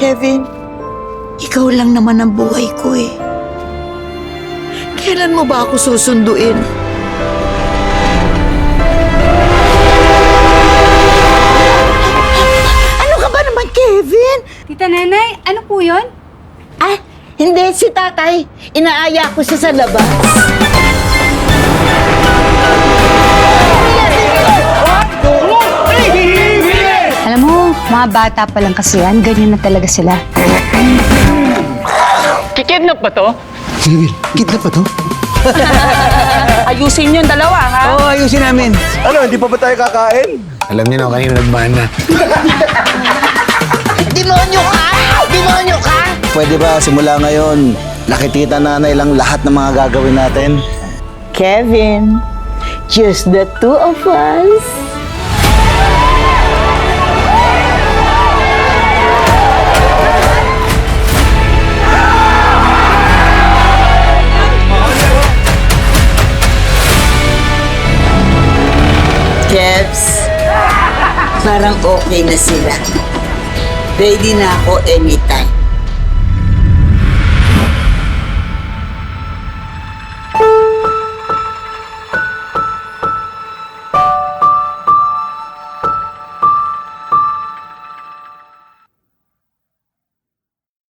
Kevin, ikaw lang naman ang buhay ko eh. Kailan mo ba ako susunduin? Ano ka ba naman, Kevin? Tita Nanay, ano po yun? Ah, hindi, si tatay. Inaaya ko siya sa labas. Alam mo, mga bata pa lang kasi yan, ganyan na talaga sila. Kikidnap ba to? Sige, Will. Kidnap ba to? Ayusin yung dalawa, ha? Oo, ayusin namin. Ano, hindi pa ba tayo kakain? Alam niyo na, kanina nagmana. Demonyo ka! Demonyo ka! Pwede ba simula ngayon, nakikita nanay lang lahat ng mga gagawin natin? Kevin, just the two of us. Kevs, parang okay na sila. Ready na ako anytime.